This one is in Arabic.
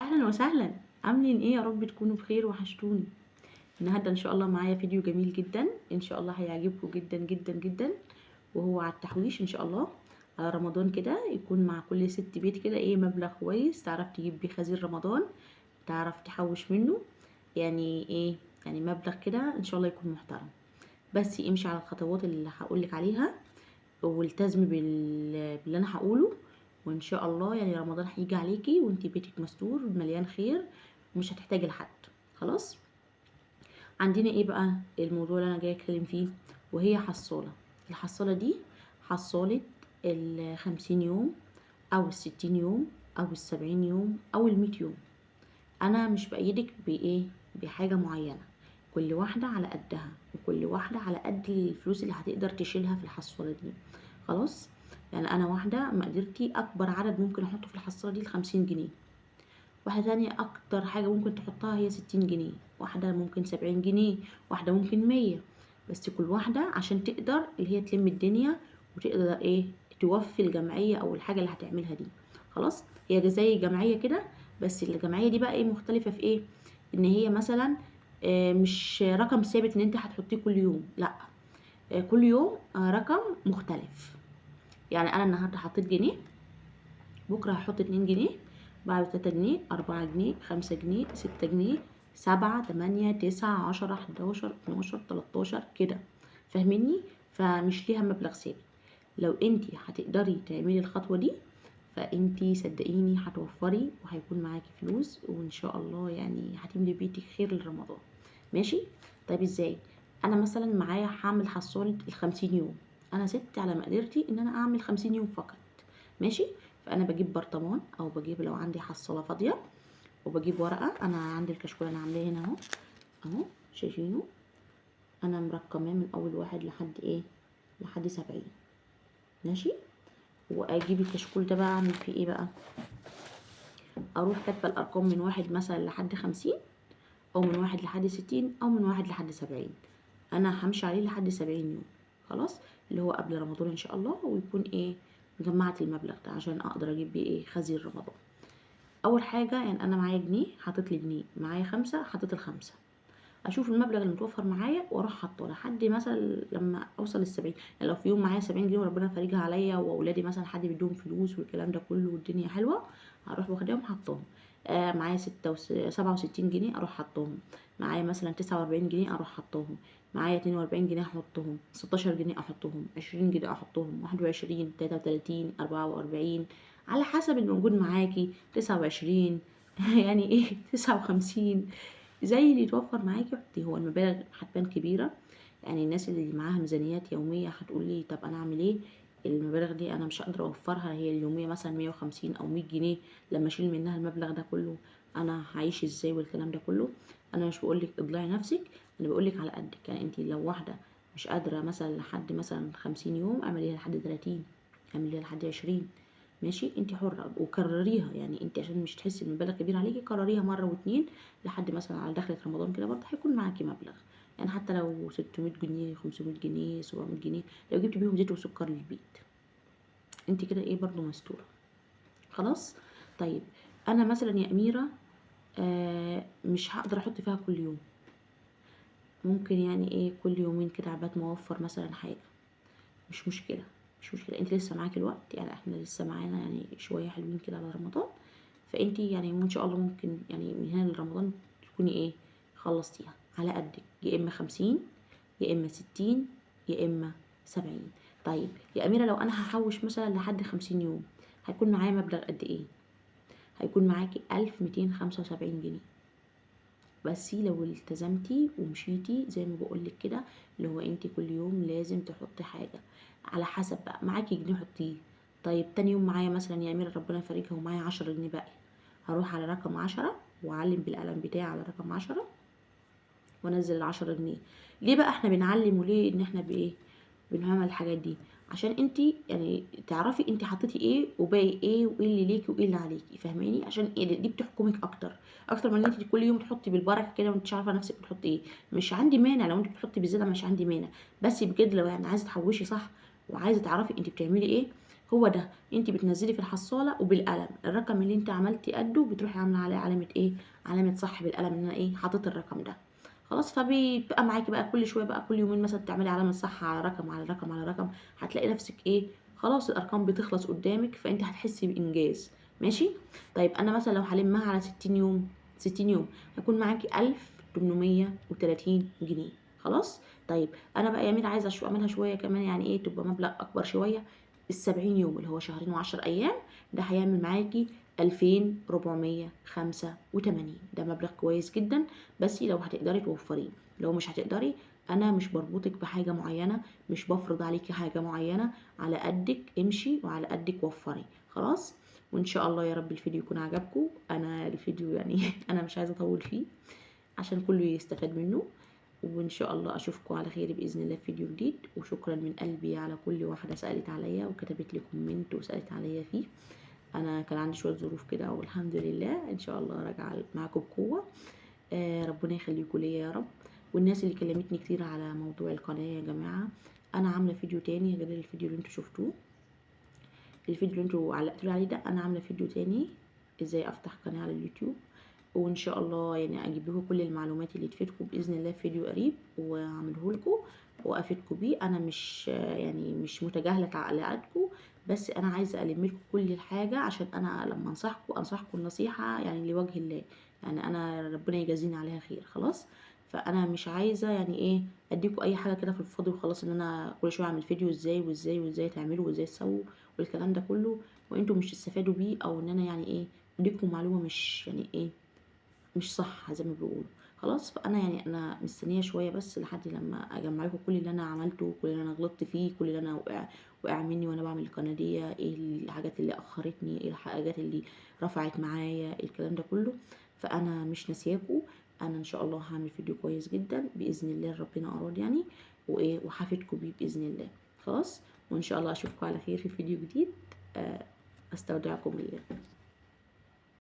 اهلا وسهلا. عاملين ايه؟ يا رب تكونوا بخير، وحشتوني. النهارده ان شاء الله معايا فيديو جميل جدا، ان شاء الله هيعجبكم جدا جدا جدا. وهو على التحويش ان شاء الله على رمضان كده، يكون مع كل ست بيت كده ايه مبلغ كويس تعرف تجيب بيه خزين رمضان، تعرف تحوش منه. يعني ايه؟ يعني مبلغ كده ان شاء الله يكون محترم. بس امشي على الخطوات اللي هقولك عليها، والتزمي باللي انا هقوله. وان شاء الله يعني رمضان هيجي عليكي وانتي بيتك مستور مليان خير، ومش هتحتاجي لحد. خلاص. عندنا ايه بقى الموضوع اللي انا جايه اتكلم فيه؟ وهي حصاله. الحصاله دي حصاله 50 يوم، او 60 يوم، او 70 يوم، او 100 يوم. انا مش بايدك بايه، بحاجه معينه. كل واحده على قدها، وكل واحده على قد الفلوس اللي هتقدر تشيلها في الحصاله دي. خلاص. يعني انا واحده مقدرتي اكبر عدد ممكن احطه في الحصاله دي ال50 جنيه. واحده تانية اكتر حاجه ممكن تحطها هي 60 جنيه، واحده ممكن 70 جنيه، واحده ممكن 100. بس كل واحده عشان تقدر اللي هي تلم الدنيا، وتقدر ايه توفي الجمعيه او الحاجه اللي هتعملها دي. خلاص. هي زي جمعيه كده، بس الجمعيه دي بقى ايه مختلفه في ايه؟ ان هي مثلا مش رقم ثابت ان انت هتحطيه كل يوم، لا. كل يوم رقم مختلف. يعني انا النهارده حطيت جنيه، بكره هحط 2 جنيه، بعد 3 جنيه، 4 جنيه، 5 جنيه، 6 جنيه، 7، 8، 9، 10، 11، 12، 13 كده. فاهميني؟ فمش ليها مبلغ ثابت. لو انتي هتقدري تعملي الخطوة دي، فانتي صدقيني هتوفري وهيكون معاكي فلوس، وان شاء الله يعني هتملي بيتك خير لرمضان. ماشي؟ طيب ازاي؟ انا مثلا معايا هعمل حصالة ال50 يوم. انا ست على مقدرتي ان انا اعمل 50 يوم فقط. ماشي. فانا بجيب برطمان، او بجيب لو عندي حصالة فاضية، وبجيب ورقة. انا عندي الكشكول انا عاملاه هنا اهو. اهو شايفينه؟ انا مرقماه من اول واحد لحد ايه، لحد 70. ماشي. واجيب الكشكول ده بقى اعمل فيه ايه بقى؟ اروح كاتبه الارقام من واحد مثلا لحد 50، او من واحد لحد 60، او من واحد لحد 70. انا همشي عليه لحد 70 يوم. خلاص. اللي هو قبل رمضان ان شاء الله، ويكون ايه جمعت المبلغ ده عشان اقدر اجيب بيه ايه خزين رمضان. اول حاجه يعني انا معايا جنيه، حاطط لي جنيه، معايا 5 حطيت ال5. اشوف المبلغ المتوفر معايا واروح حاطه لحد مثلا لما اوصل ل70. يعني لو في يوم معايا 70 جنيه وربنا فارجها عليا، واولادي مثلا حد بيديهم فلوس والكلام ده كله والدنيا حلوه، هروح واخداهم حطاهم. معايا 67 جنيه اروح حطهم. معايا مثلا 49 جنيه اروح حطهم. معايا 42 جنيه احطهم، 16 جنيه احطهم، 20 جنيه احطهم، 21، 33، 44، على حسب الموجود معاكي. 29 يعني ايه 59، زي اللي يتوفر معاكي حطي. هو المبالغ هتبان كبيرة، يعني الناس اللي معاها ميزانيات يومية هتقول لي طب انا اعمل ايه؟ المبالغ دي انا مش هقدر اوفرها، هي اليومية مثلا 150 او 100 جنيه، لما اشيل منها المبلغ ده كله انا هعيش ازاي والكلام ده كله. انا مش بقولك اضلعي نفسك، انا بقولك على قدك. يعني انت لو واحدة مش قادرة مثلا لحد مثلا 50 يوم، اعمليها لحد 30، اعمليها لحد 20. ماشي؟ انت حرة، وكرريها. يعني انت عشان مش تحسي المبالغ كبير عليكي، كرريها مرة واتنين، لحد مثلا على دخلة رمضان كده برضه هيكون معاكي مبلغ. يعني حتى لو 600 جنيه، 500 جنيه، 700 جنيه، لو جبت بيهم زيت وسكر للبيت، انت كده ايه برضه مستورة. خلاص. طيب انا مثلا يا اميرة مش هقدر احط فيها كل يوم. ممكن يعني ايه كل يومين كده عبال ما اوفر مثلا حاجة. مش مشكلة، مش مشكلة. انت لسه معاكي الوقت، يعني احنا لسه معانا يعني شوية حلوين كده على رمضان. فانت يعني ان شاء الله ممكن يعني من هنا لرمضان تكوني ايه خلصتيها على قدك، يا اما 50، يا اما 60، يا اما 70. طيب يا اميرة، لو انا هحوش مثلا لحد 50 يوم، هيكون معايا مبلغ قد ايه؟ هيكون معاكي 1275 جنيه. بس لو التزمتي ومشيتي زي ما بقولك كده، اللي هو انت كل يوم لازم تحطي حاجة على حسب بقى. معاكي جنيه حطيه. طيب تاني يوم معايا مثلا يا اميرة ربنا يفرجها ومعايا 10 جنيه باقي، هروح على رقم 10 واعلم بالقلم بتاعي على رقم 10، وانزل ال10 جنيه. ليه بقى احنا بنعلم؟ وليه ان احنا بايه بنعمل الحاجات دي؟ عشان انتي يعني تعرفي انتي حطيتي ايه وباقي ايه، وايه اللي ليكي وايه اللي عليكي. فاهماني؟ عشان إيه دي بتحكمك اكتر، اكتر من ان انتي كل يوم تحطي بالبركه كده وانت مش عارفه نفسك بتحطي ايه. مش عندي مانع لو انت بتحطي بالزياده، مش عندي مانع. بس بجد لو يعني عايزه تحوشي صح، وعايزه تعرفي انت بتعملي ايه، هو ده انت بتنزلي في الحصاله وبالقلم الرقم اللي انت عملتي قده بتروحي عامله عليه علامه ايه، علامه صح بالقلم ان انا ايه حاطط الرقم ده. خلاص، فبيبقى معاكي بقى كل شويه بقى كل يومين مثلا تعملي علامه صح على رقم على رقم على رقم، هتلاقي نفسك ايه خلاص الارقام بتخلص قدامك، فانت هتحسي بانجاز. ماشي. طيب انا مثلا لو هلمها على 60 يوم، 60 يوم هيكون معاكي 1830 جنيه. خلاص. طيب انا بقى يا مير عايزه اعملها شويه كمان، يعني ايه تبقى مبلغ اكبر شويه. ال70 يوم اللي هو شهرين و10 ايام ده هيعمل معاكي 2485. ده مبلغ كويس جدا، بس لو هتقدري توفريه. لو مش هتقدري انا مش بربطك بحاجه معينه، مش بفرض عليكي حاجه معينه، على قدك امشي وعلى قدك وفري. خلاص. وان شاء الله يا رب الفيديو يكون عجبكم. انا الفيديو يعني انا مش عايزه اطول فيه عشان كله يستفاد منه. وان شاء الله اشوفكم على خير باذن الله في فيديو جديد. وشكرا من قلبي على كل واحده سالت عليا وكتبت لي كومنت وسالت عليا فيه. انا كان عندي شويه ظروف كده والحمد لله ان شاء الله راجعه معاكم بقوه. ربنا يخليكم ليا يا رب. والناس اللي كلمتني كتير على موضوع القناه يا جماعه، انا عامله فيديو تاني غير الفيديو اللي انتوا شفتوه. الفيديو اللي انتوا علقتوا لي عليه ده انا عامله فيديو تاني ازاي افتح قناه على اليوتيوب. وان شاء الله يعني اجيب لكم كل المعلومات اللي تفيدكم باذن الله في فيديو قريب واعمله لكم وافيدكم بيه. انا مش يعني مش متجاهله تعليقاتكم، بس انا عايزه الم لكم كل الحاجه عشان انا لما انصحكم النصيحه يعني لوجه الله، يعني انا ربنا يجازيني عليها خير. خلاص. فانا مش عايزه يعني ايه اديكم اي حاجه كده في الفاضي وخلاص، ان انا كل شويه اعمل فيديو ازاي وازاي وازاي تعملوا وازاي تسووا والكلام ده كله وانتم مش تستفادوا بيه، او ان انا يعني ايه اديكم معلومه مش يعني ايه مش صح زي ما بيقولوا. خلاص. فانا يعني انا مستنيه شويه بس لحد لما اجمع لكم كل اللي انا عملته، كل اللي انا غلطت فيه، كل اللي انا وقع مني وانا بعمل القناه دي، ايه الحاجات اللي اخرتني، ايه الحاجات اللي رفعت معايا، الكلام ده كله. فانا مش ناسياكم. انا ان شاء الله هعمل فيديو كويس جدا باذن الله ربنا اراد يعني، وايه وهفيدكم بيه باذن الله. خلاص. وان شاء الله اشوفكم على خير في فيديو جديد. استودعكم الله.